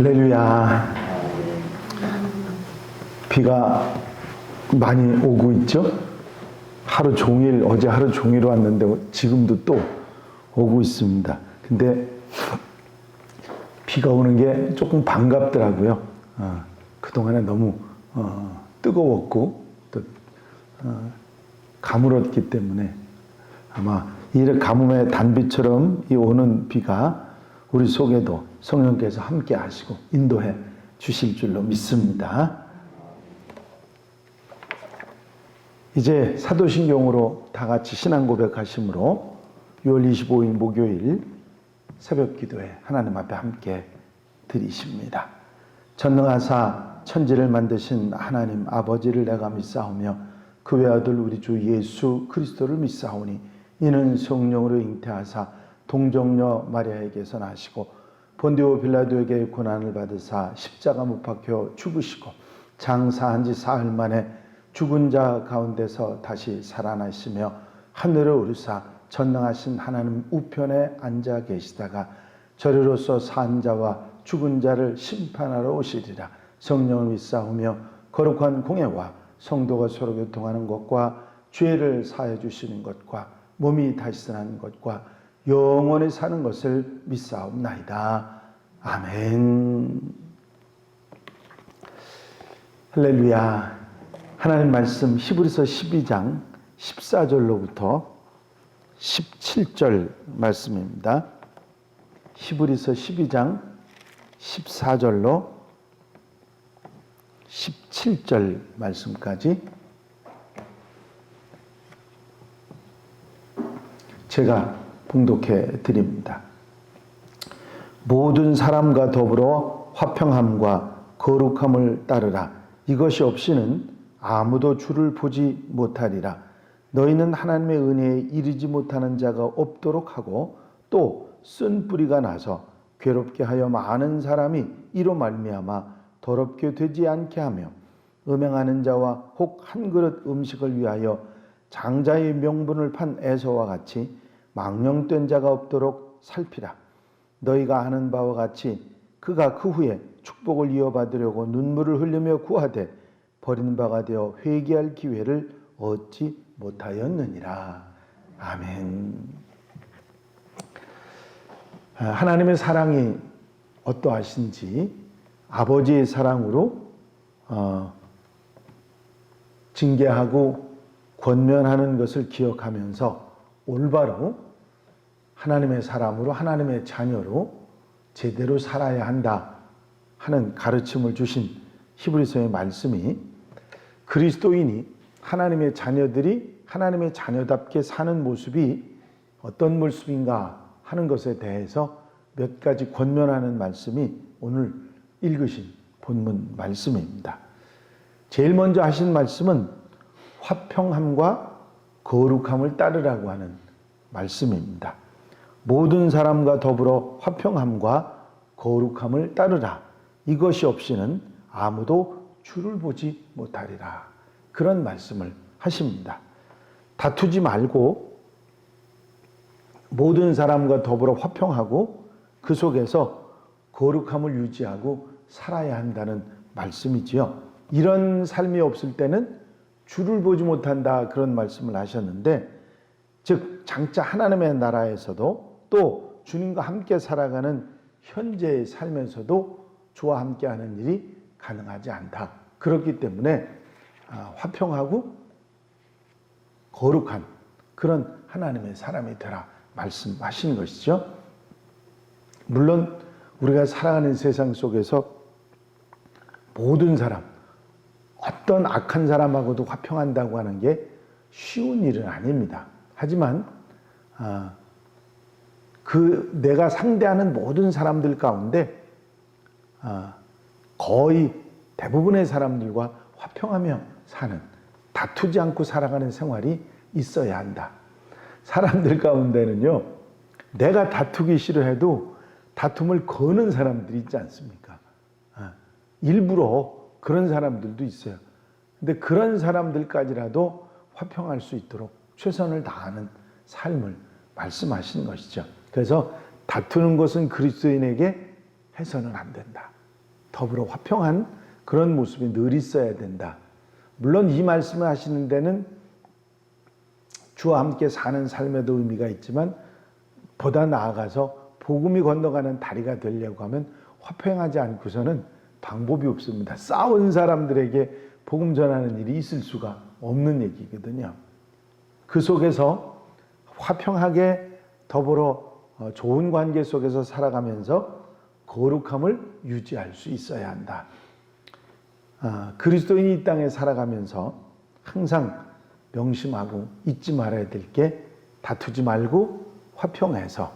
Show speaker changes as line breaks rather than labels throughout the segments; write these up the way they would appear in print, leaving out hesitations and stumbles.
할렐루야. 비가 많이 오고 있죠? 하루 종일, 어제 하루 종일 왔는데 지금도 또 오고 있습니다. 근데 비가 오는 게 조금 반갑더라고요. 그동안에 너무 뜨거웠고 또 가물었기 때문에 아마 이 가뭄의 단비처럼 이 오는 비가 우리 속에도 성령께서 함께 하시고 인도해 주실 줄로 믿습니다. 이제 사도신경으로 다 같이 신앙 고백하심으로 6월 25일 목요일 새벽 기도에 하나님 앞에 함께 드리십니다. 전능하사 천지를 만드신 하나님 아버지를 내가 믿사오며 그 외아들 우리 주 예수 그리스도를 믿사오니 이는 성령으로 잉태하사 동정녀 마리아에게서 나시고 본디오 빌라도에게 고난을 받으사 십자가 못 박혀 죽으시고 장사한 지 사흘 만에 죽은 자 가운데서 다시 살아나시며 하늘을 오르사 전능하신 하나님 우편에 앉아 계시다가 저리로서 산 자와 죽은 자를 심판하러 오시리라. 성령을 믿사오며 거룩한 공예와 성도가 서로 교통하는 것과 죄를 사해 주시는 것과 몸이 다시 사는 것과 영원히 사는 것을 믿사옵나이다. 아멘. 할렐루야. 하나님 말씀 히브리서 12장 14절로부터 17절 말씀입니다. 히브리서 12장 14절로 17절 말씀까지 제가 봉독해 드립니다. 모든 사람과 더불어 화평함과 거룩함을 따르라. 이것이 없이는 아무도 주를 보지 못하리라. 너희는 하나님의 은혜에 이르지 못하는 자가 없도록 하고 또 쓴 뿌리가 나서 괴롭게 하여 많은 사람이 이로 말미암아 더럽게 되지 않게 하며 음행하는 자와 혹 한 그릇 음식을 위하여 장자의 명분을 판 에서와 같이 망령된 자가 없도록 살피라. 너희가 아는 바와 같이 그가 그 후에 축복을 이어받으려고 눈물을 흘리며 구하되 버린 바가 되어 회개할 기회를 얻지 못하였느니라. 아멘. 하나님의 사랑이 어떠하신지 아버지의 사랑으로 징계하고 권면하는 것을 기억하면서 올바로 하나님의 사람으로 하나님의 자녀로 제대로 살아야 한다 하는 가르침을 주신 히브리서의 말씀이 그리스도인이 하나님의 자녀들이 하나님의 자녀답게 사는 모습이 어떤 모습인가 하는 것에 대해서 몇 가지 권면하는 말씀이 오늘 읽으신 본문 말씀입니다. 제일 먼저 하신 말씀은 화평함과 거룩함을 따르라고 하는 말씀입니다. 모든 사람과 더불어 화평함과 거룩함을 따르라. 이것이 없이는 아무도 주를 보지 못하리라. 그런 말씀을 하십니다. 다투지 말고 모든 사람과 더불어 화평하고 그 속에서 거룩함을 유지하고 살아야 한다는 말씀이지요. 이런 삶이 없을 때는 주를 보지 못한다 그런 말씀을 하셨는데 즉 장차 하나님의 나라에서도 또 주님과 함께 살아가는 현재의 삶에서도 주와 함께하는 일이 가능하지 않다. 그렇기 때문에 화평하고 거룩한 그런 하나님의 사람이 되라 말씀하신 것이죠. 물론 우리가 살아가는 세상 속에서 모든 사람, 어떤 악한 사람하고도 화평한다고 하는 게 쉬운 일은 아닙니다. 하지만 내가 상대하는 모든 사람들 가운데 거의 대부분의 사람들과 화평하며 사는, 다투지 않고 살아가는 생활이 있어야 한다. 사람들 가운데는요, 내가 다투기 싫어해도 다툼을 거는 사람들이 있지 않습니까? 일부러 그런 사람들도 있어요. 근데 그런 사람들까지라도 화평할 수 있도록 최선을 다하는 삶을 말씀하시는 것이죠. 그래서 다투는 것은 그리스도인에게 해서는 안 된다. 더불어 화평한 그런 모습이 늘 있어야 된다. 물론 이 말씀을 하시는 데는 주와 함께 사는 삶에도 의미가 있지만 보다 나아가서 복음이 건너가는 다리가 되려고 하면 화평하지 않고서는 방법이 없습니다. 싸운 사람들에게 복음 전하는 일이 있을 수가 없는 얘기거든요. 그 속에서 화평하게 더불어 좋은 관계 속에서 살아가면서 거룩함을 유지할 수 있어야 한다. 그리스도인이 이 땅에 살아가면서 항상 명심하고 잊지 말아야 될 게 다투지 말고 화평해서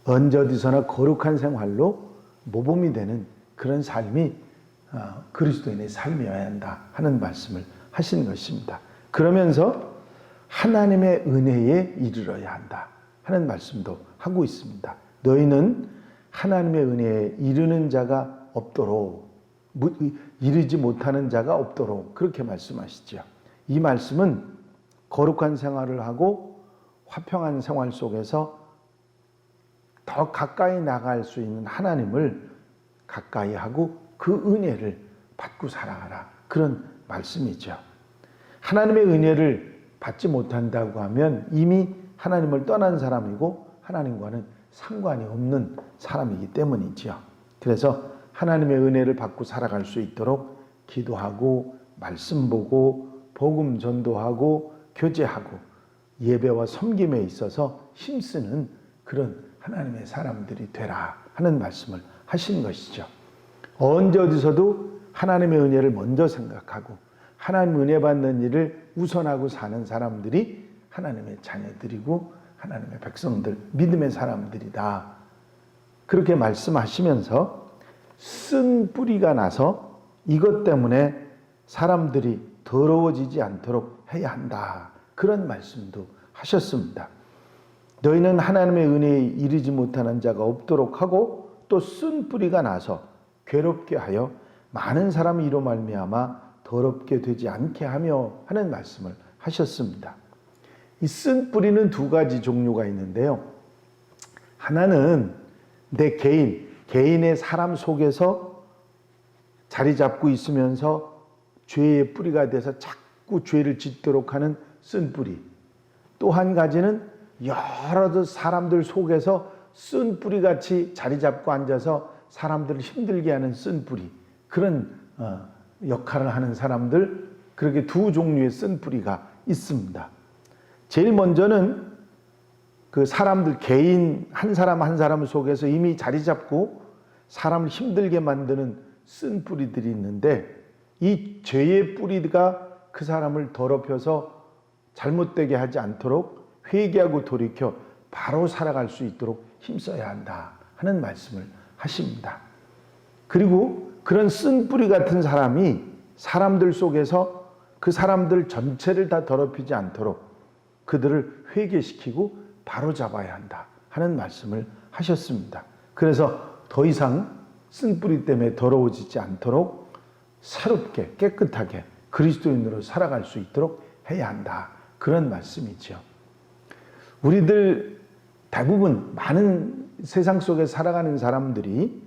언제 어디서나 거룩한 생활로 모범이 되는 그런 삶이 그리스도인의 삶이어야 한다 하는 말씀을 하신 것입니다. 그러면서 하나님의 은혜에 이르러야 한다 하는 말씀도 하고 있습니다. 너희는 하나님의 은혜에 이르는 자가 없도록, 이르지 못하는 자가 없도록 그렇게 말씀하시죠. 이 말씀은 거룩한 생활을 하고 화평한 생활 속에서 더 가까이 나갈 수 있는 하나님을 가까이 하고 그 은혜를 받고 살아가라 그런 말씀이죠. 하나님의 은혜를 받지 못한다고 하면 이미 하나님을 떠난 사람이고 하나님과는 상관이 없는 사람이기 때문이죠. 그래서 하나님의 은혜를 받고 살아갈 수 있도록 기도하고 말씀 보고 복음 전도하고 교제하고 예배와 섬김에 있어서 힘쓰는 그런 하나님의 사람들이 되라 하는 말씀을 하신 것이죠. 언제 어디서도 하나님의 은혜를 먼저 생각하고 하나님 은혜 받는 일을 우선하고 사는 사람들이 하나님의 자녀들이고 하나님의 백성들, 믿음의 사람들이다. 그렇게 말씀하시면서 쓴 뿌리가 나서 이것 때문에 사람들이 더러워지지 않도록 해야 한다. 그런 말씀도 하셨습니다. 너희는 하나님의 은혜에 이르지 못하는 자가 없도록 하고 또 쓴 뿌리가 나서 괴롭게 하여 많은 사람이 이로 말미암아 더럽게 되지 않게 하며 하는 말씀을 하셨습니다. 이 쓴 뿌리는 두 가지 종류가 있는데요. 하나는 내 개인의 사람 속에서 자리 잡고 있으면서 죄의 뿌리가 돼서 자꾸 죄를 짓도록 하는 쓴 뿌리. 또 한 가지는 여러 사람들 속에서 쓴 뿌리같이 자리 잡고 앉아서 사람들을 힘들게 하는 쓴 뿌리. 그런 역할을 하는 사람들, 그렇게 두 종류의 쓴 뿌리가 있습니다. 제일 먼저는 그 사람들, 개인 한 사람 한 사람 속에서 이미 자리 잡고 사람을 힘들게 만드는 쓴 뿌리들이 있는데 이 죄의 뿌리가 그 사람을 더럽혀서 잘못되게 하지 않도록 회개하고 돌이켜 바로 살아갈 수 있도록 힘써야 한다 하는 말씀을 하십니다. 그리고 그런 쓴 뿌리 같은 사람이 사람들 속에서 그 사람들 전체를 다 더럽히지 않도록 그들을 회개시키고 바로 잡아야 한다 하는 말씀을 하셨습니다. 그래서 더 이상 쓴 뿌리 때문에 더러워지지 않도록 새롭게 깨끗하게 그리스도인으로 살아갈 수 있도록 해야 한다. 그런 말씀이죠. 우리들 대부분 많은 세상 속에 살아가는 사람들이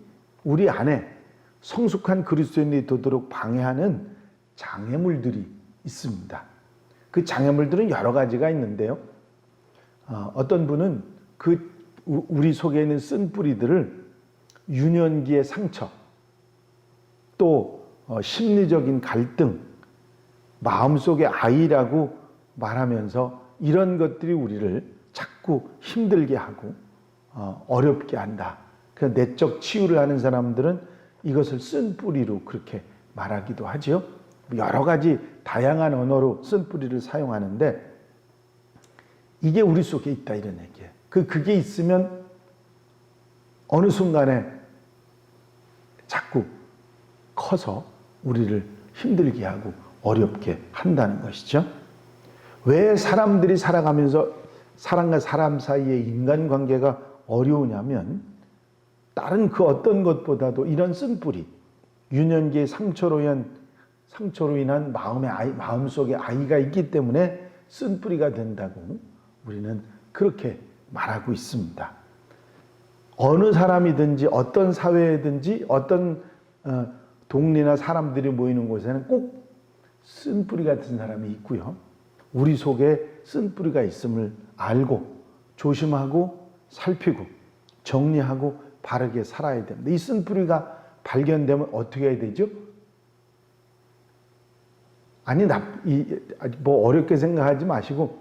우리 안에 성숙한 그리스도인이 되도록 방해하는 장애물들이 있습니다. 그 장애물들은 여러 가지가 있는데요. 어떤 분은 우리 속에 있는 쓴 뿌리들을 유년기의 상처, 또 심리적인 갈등, 마음속의 아이라고 말하면서 이런 것들이 우리를 자꾸 힘들게 하고 어렵게 한다. 그래서 내적 치유를 하는 사람들은 이것을 쓴 뿌리로 그렇게 말하기도 하죠. 여러 가지 다양한 언어로 쓴 뿌리를 사용하는데 이게 우리 속에 있다 이런 얘기예요. 그게 있으면 어느 순간에 자꾸 커서 우리를 힘들게 하고 어렵게 한다는 것이죠. 왜 사람들이 살아가면서 사람과 사람 사이의 인간관계가 어려우냐면 다른 그 어떤 것보다도 이런 쓴뿌리, 유년기의 상처로 인한 마음속에 아이가 있기 때문에 쓴뿌리가 된다고 우리는 그렇게 말하고 있습니다. 어느 사람이든지 어떤 사회든지 어떤 동네나 사람들이 모이는 곳에는 꼭 쓴뿌리 같은 사람이 있고요. 우리 속에 쓴뿌리가 있음을 알고 조심하고 살피고 정리하고 바르게 살아야 됩니다. 이 쓴뿌리가 발견되면 어떻게 해야 되죠? 아니, 뭐 어렵게 생각하지 마시고,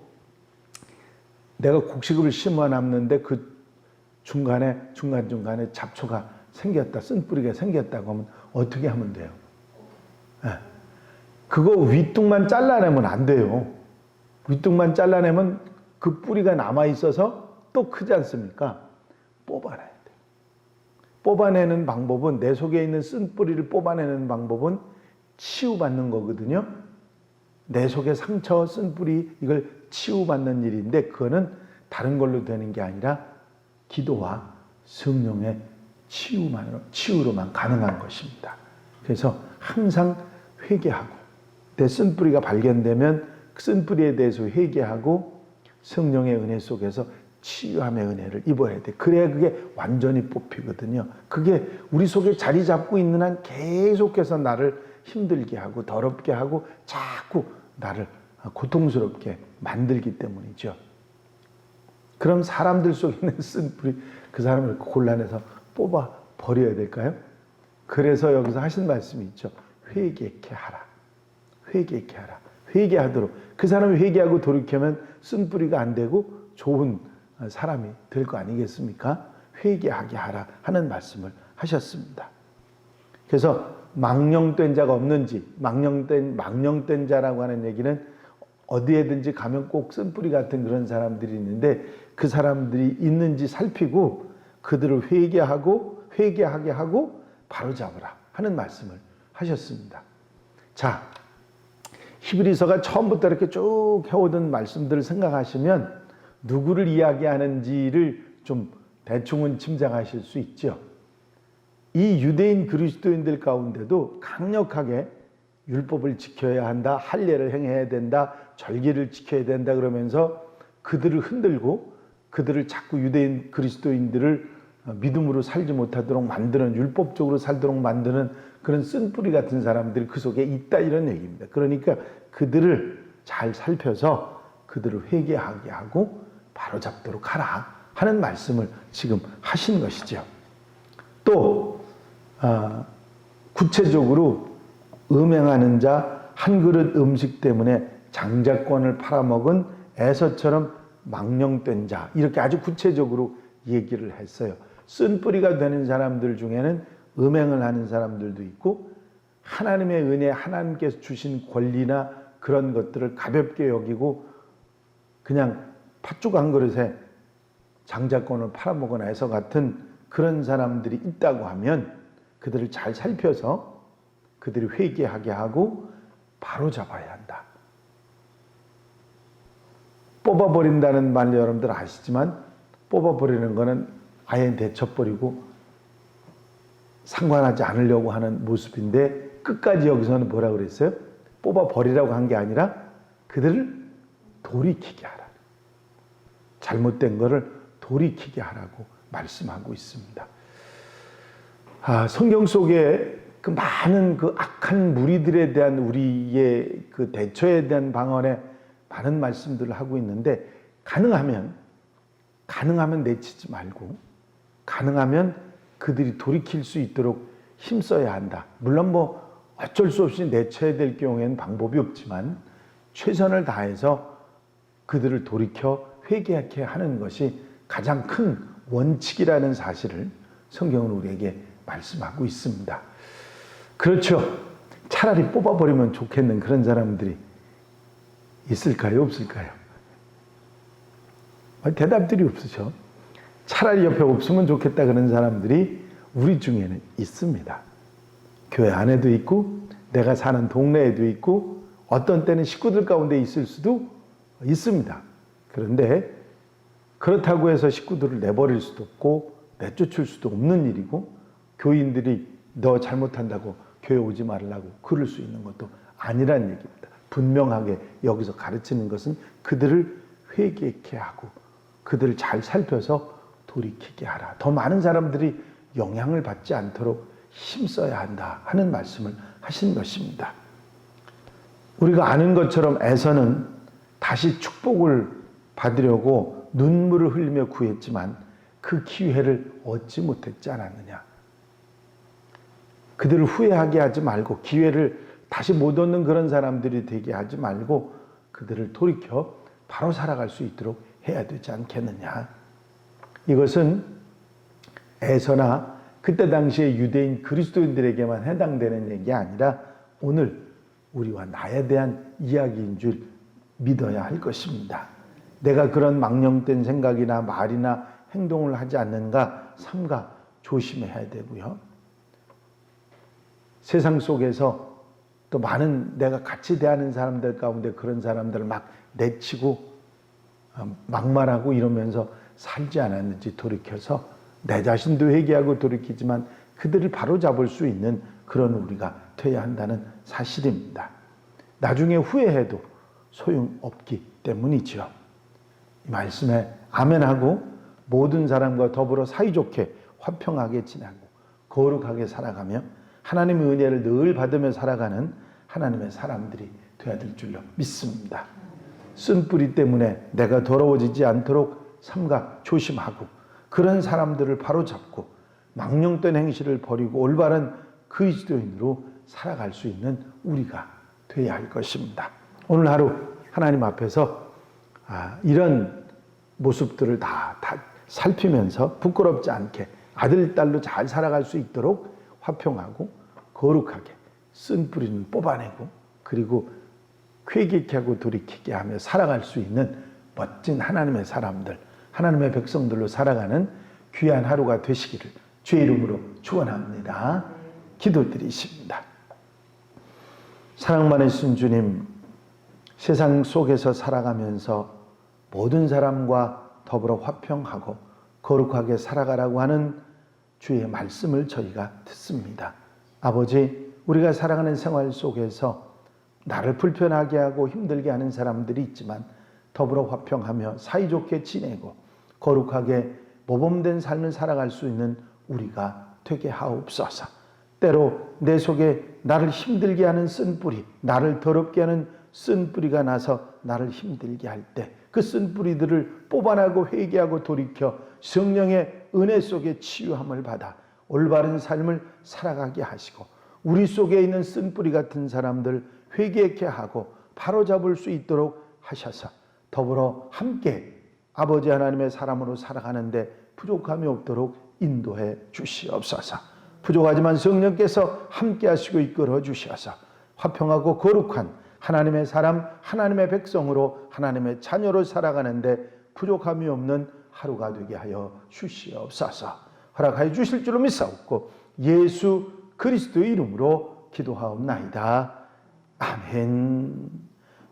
내가 곡식을 심어 놨는데 그 중간중간에 잡초가 생겼다, 쓴뿌리가 생겼다고 하면 어떻게 하면 돼요? 그거 윗둥만 잘라내면 안 돼요. 윗둥만 잘라내면 그 뿌리가 남아있어서 또 크지 않습니까? 뽑아내야 돼요. 뽑아내는 방법은, 내 속에 있는 쓴뿌리를 뽑아내는 방법은 치유받는 거거든요. 내 속에 상처, 쓴뿌리, 이걸 치유받는 일인데, 그거는 다른 걸로 되는 게 아니라 기도와 성령의 치유로만 가능한 것입니다. 그래서 항상 회개하고, 내 쓴뿌리가 발견되면 그 쓴뿌리에 대해서 회개하고 성령의 은혜 속에서 치유함의 은혜를 입어야 돼. 그래야 그게 완전히 뽑히거든요. 그게 우리 속에 자리 잡고 있는 한 계속해서 나를 힘들게 하고 더럽게 하고 자꾸 나를 고통스럽게 만들기 때문이죠. 그럼 사람들 속에 있는 쓴뿌리, 그 사람을 골라내서 뽑아 버려야 될까요? 그래서 여기서 하신 말씀이 있죠. 회개케 하라. 회개케 하라. 회개하도록. 그 사람이 회개하고 돌이키면 쓴뿌리가 안 되고 좋은 사람이 될 거 아니겠습니까? 회개하게 하라 하는 말씀을 하셨습니다. 그래서 망령된 자가 없는지, 망령된 자라고 하는 얘기는 어디에든지 가면 꼭 쓴뿌리 같은 그런 사람들이 있는데, 그 사람들이 있는지 살피고 그들을 회개하게 하고 바로잡으라 하는 말씀을 하셨습니다. 자, 히브리서가 처음부터 이렇게 쭉 해오던 말씀들을 생각하시면 누구를 이야기하는지를 좀 대충은 짐작하실 수 있죠. 이 유대인 그리스도인들 가운데도 강력하게 율법을 지켜야 한다, 할례를 행해야 된다, 절기를 지켜야 된다 그러면서 그들을 흔들고 그들을 자꾸 유대인 그리스도인들을 믿음으로 살지 못하도록 만드는, 율법적으로 살도록 만드는 그런 쓴뿌리 같은 사람들이 그 속에 있다, 이런 얘기입니다. 그러니까 그들을 잘 살펴서 그들을 회개하게 하고 바로잡도록 하라 하는 말씀을 지금 하신 것이죠. 또 구체적으로 음행하는 자, 한 그릇 음식 때문에 장자권을 팔아먹은 에서처럼 망령된 자, 이렇게 아주 구체적으로 얘기를 했어요. 쓴뿌리가 되는 사람들 중에는 음행을 하는 사람들도 있고, 하나님의 은혜, 하나님께서 주신 권리나 그런 것들을 가볍게 여기고 그냥 팥죽 한 그릇에 장자권을 팔아먹은 에서 같은 그런 사람들이 있다고 하면 그들을 잘 살펴서 그들이 회개하게 하고 바로잡아야 한다. 뽑아버린다는 말 여러분들 아시지만, 뽑아버리는 거는 아예 내쳐버리고 상관하지 않으려고 하는 모습인데, 끝까지 여기서는 뭐라 그랬어요? 뽑아버리라고 한 게 아니라 그들을 돌이키게 하라. 잘못된 거를 돌이키게 하라고 말씀하고 있습니다. 성경 속에 그 많은 그 악한 무리들에 대한 우리의 그 대처에 대한 방언에 많은 말씀들을 하고 있는데, 가능하면 내치지 말고, 가능하면 그들이 돌이킬 수 있도록 힘써야 한다. 물론 뭐 어쩔 수 없이 내쳐야 될 경우에는 방법이 없지만 최선을 다해서 그들을 돌이켜 회개하게 하는 것이 가장 큰 원칙이라는 사실을 성경은 우리에게 말씀하고 있습니다. 그렇죠. 차라리 뽑아버리면 좋겠는 그런 사람들이 있을까요? 없을까요? 대답들이 없으셔. 차라리 옆에 없으면 좋겠다 그런 사람들이 우리 중에는 있습니다. 교회 안에도 있고 내가 사는 동네에도 있고 어떤 때는 식구들 가운데 있을 수도 있습니다. 그런데 그렇다고 해서 식구들을 내버릴 수도 없고 내쫓을 수도 없는 일이고, 교인들이 너 잘못한다고 교회 오지 말라고 그럴 수 있는 것도 아니란 얘기입니다. 분명하게 여기서 가르치는 것은 그들을 회개케 하고 그들을 잘 살펴서 돌이키게 하라. 더 많은 사람들이 영향을 받지 않도록 힘써야 한다 하는 말씀을 하신 것입니다. 우리가 아는 것처럼 에서는 다시 축복을 받으려고 눈물을 흘리며 구했지만 그 기회를 얻지 못했지 않았느냐. 그들을 후회하게 하지 말고 기회를 다시 못 얻는 그런 사람들이 되게 하지 말고 그들을 돌이켜 바로 살아갈 수 있도록 해야 되지 않겠느냐. 이것은 에서나 그때 당시에 유대인 그리스도인들에게만 해당되는 얘기가 아니라 오늘 우리와 나에 대한 이야기인 줄 믿어야 할 것입니다. 내가 그런 망령된 생각이나 말이나 행동을 하지 않는가 삼가 조심해야 되고요. 세상 속에서 또 많은 내가 같이 대하는 사람들 가운데 그런 사람들을 막 내치고 막말하고 이러면서 살지 않았는지 돌이켜서 내 자신도 회개하고 돌이키지만 그들을 바로잡을 수 있는 그런 우리가 되어야 한다는 사실입니다. 나중에 후회해도 소용없기 때문이죠. 이 말씀에 아멘하고 모든 사람과 더불어 사이좋게 화평하게 지내고 거룩하게 살아가며 하나님의 은혜를 늘 받으며 살아가는 하나님의 사람들이 되어야 될 줄로 믿습니다. 쓴뿌리 때문에 내가 더러워지지 않도록 삼가 조심하고 그런 사람들을 바로잡고 망령된 행실을 버리고 올바른 그리스도인으로 살아갈 수 있는 우리가 되어야 할 것입니다. 오늘 하루 하나님 앞에서 이런 모습들을 다 살피면서 부끄럽지 않게 아들, 딸로 잘 살아갈 수 있도록 화평하고 거룩하게 쓴뿌리는 뽑아내고 그리고 쾌기케 하고 돌이키게 하며 살아갈 수 있는 멋진 하나님의 사람들, 하나님의 백성들로 살아가는 귀한 하루가 되시기를 주의 이름으로 축원합니다. 기도드리십니다. 사랑 많으신 주님, 세상 속에서 살아가면서 모든 사람과 더불어 화평하고 거룩하게 살아가라고 하는 주의 말씀을 저희가 듣습니다. 아버지, 우리가 살아가는 생활 속에서 나를 불편하게 하고 힘들게 하는 사람들이 있지만 더불어 화평하며 사이좋게 지내고 거룩하게 모범된 삶을 살아갈 수 있는 우리가 되게 하옵소서. 때로 내 속에 나를 힘들게 하는 쓴뿌리, 나를 더럽게 하는 쓴뿌리가 나서 나를 힘들게 할 때 그 쓴뿌리들을 뽑아내고 회개하고 돌이켜 성령의 은혜 속에 치유함을 받아 올바른 삶을 살아가게 하시고 우리 속에 있는 쓴뿌리 같은 사람들 회개케 하고 바로잡을 수 있도록 하셔서 더불어 함께 아버지 하나님의 사람으로 살아가는데 부족함이 없도록 인도해 주시옵소서. 부족하지만 성령께서 함께 하시고 이끌어 주셔서 화평하고 거룩한 하나님의 사람, 하나님의 백성으로 하나님의 자녀로 살아가는데 부족함이 없는 하루가 되게 하여 주시옵소서. 허락하여 주실 줄로 믿사옵고 예수 그리스도의 이름으로 기도하옵나이다. 아멘.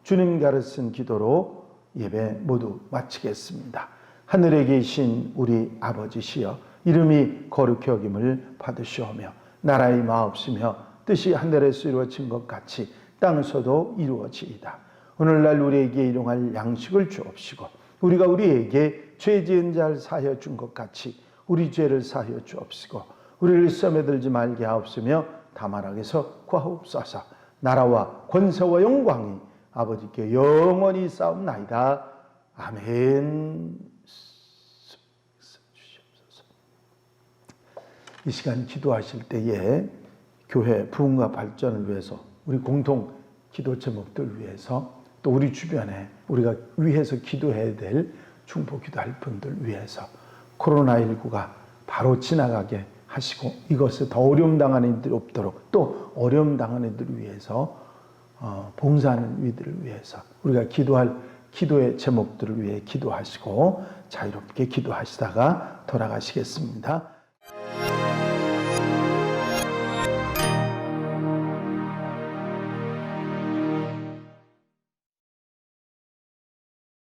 주님 가르친 기도로 예배 모두 마치겠습니다. 하늘에 계신 우리 아버지시여, 이름이 거룩히 여김을 받으시오며 나라의 마옵시며 뜻이 하늘에서 이루어진 것 같이 땅에서도 이루어지이다. 오늘날 우리에게 일용할 양식을 주옵시고 우리가 우리에게 죄 지은 자를 사하여 준 것 같이 우리 죄를 사하여 주옵시고 우리를 시험에 들지 말게 하옵시며 다만 악에서 구하옵소서. 나라와 권세와 영광이 아버지께 영원히 싸움나이다. 아멘. 이 시간 기도하실 때에 교회 부흥과 발전을 위해서 우리 공통 기도 제목들 위해서 또 우리 주변에 우리가 위해서 기도해야 될 중보 기도할 분들 위해서 코로나19가 바로 지나가게 하시고 이것을 더 어려움 당하는 이들이 없도록 또 어려움 당하는 이들을 위해서 봉사하는 이들을 위해서 우리가 기도할 기도의 제목들을 위해 기도하시고 자유롭게 기도하시다가 돌아가시겠습니다.